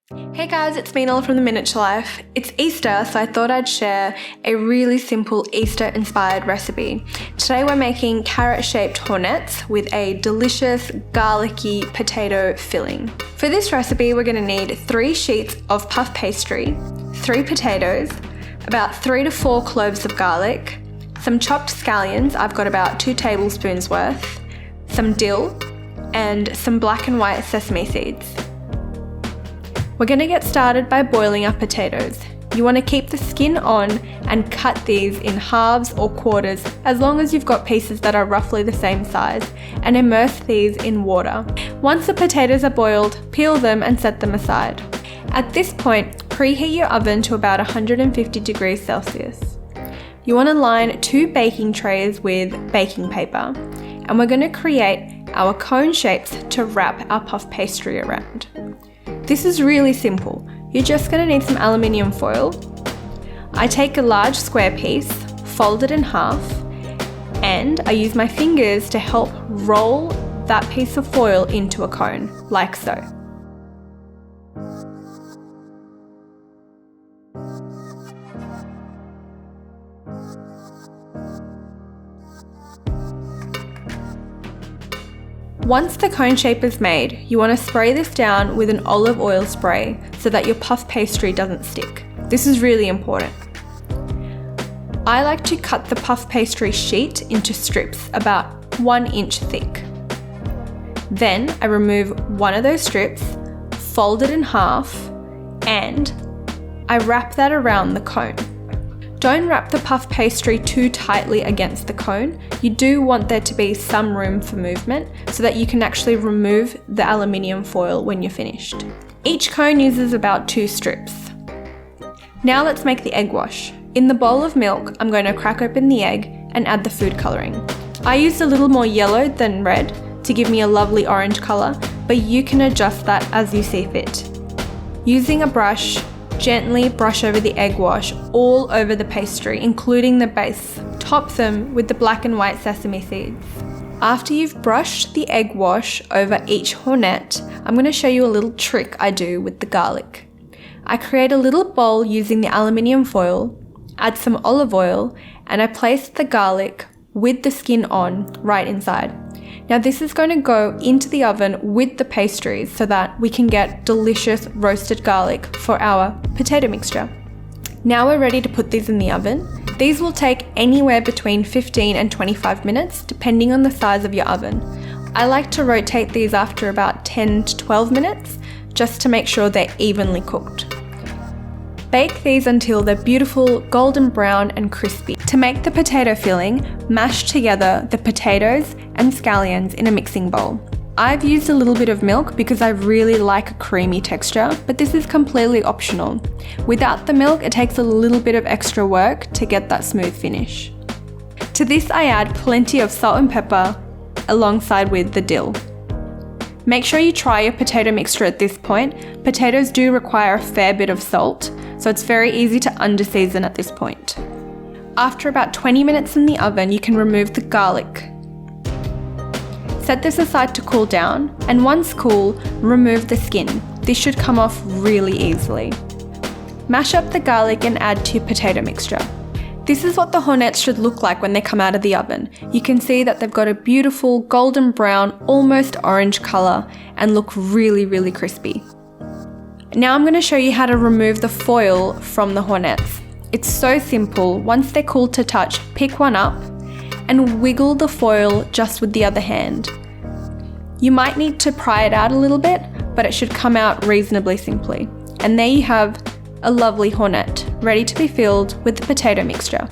Hey guys, it's Meenal from The Miniature Life. It's Easter, so I thought I'd share a really simple Easter-inspired recipe. Today we're making carrot-shaped Hornets with a delicious garlicky potato filling. For this recipe, we're going to need 3 sheets of puff pastry, 3 potatoes, about 3 to 4 cloves of garlic, some chopped scallions, I've got about 2 tablespoons worth, some dill, and some black and white sesame seeds. We're going to get started by boiling our potatoes. You want to keep the skin on and cut these in halves or quarters as long as you've got pieces that are roughly the same size, and immerse these in water. Once the potatoes are boiled, peel them and set them aside. At this point, preheat your oven to about 150 degrees Celsius. You want to line 2 baking trays with baking paper, and we're going to create our cone shapes to wrap our puff pastry around. This is really simple. You're just going to need some aluminium foil. I take a large square piece, fold it in half, and I use my fingers to help roll that piece of foil into a cone, like so. Once the cone shape is made, you want to spray this down with an olive oil spray so that your puff pastry doesn't stick. This is really important. I like to cut the puff pastry sheet into strips about 1 inch thick. Then I remove one of those strips, fold it in half, and I wrap that around the cone. Don't wrap the puff pastry too tightly against the cone. You do want there to be some room for movement so that you can actually remove the aluminium foil when you're finished. Each cone uses about 2 strips. Now let's make the egg wash. In the bowl of milk, I'm going to crack open the egg and add the food colouring. I used a little more yellow than red to give me a lovely orange colour, but you can adjust that as you see fit. Using a brush, gently brush over the egg wash all over the pastry, including the base. Top them with the black and white sesame seeds. After you've brushed the egg wash over each Hornet, I'm going to show you a little trick I do with the garlic. I create a little bowl using the aluminium foil, add some olive oil, and I place the garlic with the skin on right inside. Now this is going to go into the oven with the pastries so that we can get delicious roasted garlic for our potato mixture. Now we're ready to put these in the oven. These will take anywhere between 15 and 25 minutes depending on the size of your oven. I like to rotate these after about 10 to 12 minutes just to make sure they're evenly cooked. Bake these until they're beautiful, golden brown and crispy. To make the potato filling, mash together the potatoes and scallions in a mixing bowl. I've used a little bit of milk because I really like a creamy texture, but this is completely optional. Without the milk, it takes a little bit of extra work to get that smooth finish. To this, I add plenty of salt and pepper alongside with the dill. Make sure you try your potato mixture at this point. Potatoes do require a fair bit of salt, so it's very easy to underseason at this point. After about 20 minutes in the oven, you can remove the garlic. Set this aside to cool down, and once cool, remove the skin. This should come off really easily. Mash up the garlic and add to your potato mixture. This is what the Hornets should look like when they come out of the oven. You can see that they've got a beautiful golden brown, almost orange colour and look really, really crispy. Now I'm going to show you how to remove the foil from the Hornets. It's so simple. Once they're cool to touch, pick one up and wiggle the foil just with the other hand. You might need to pry it out a little bit, but it should come out reasonably simply. And there you have a lovely Hornet, ready to be filled with the potato mixture.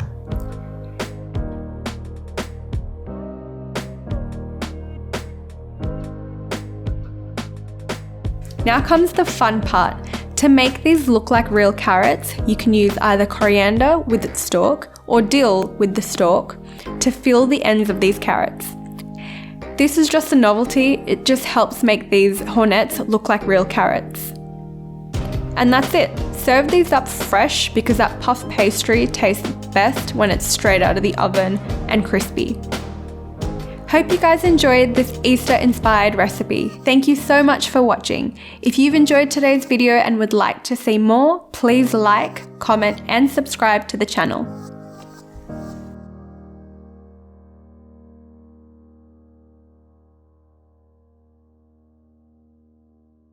Now comes the fun part. To make these look like real carrots, you can use either coriander with its stalk or dill with the stalk to fill the ends of these carrots. This is just a novelty, it just helps make these Hornets look like real carrots. And that's it. Serve these up fresh because that puff pastry tastes best when it's straight out of the oven and crispy. Hope you guys enjoyed this Easter-inspired recipe. Thank you so much for watching. If you've enjoyed today's video and would like to see more, please like, comment, and subscribe to the channel.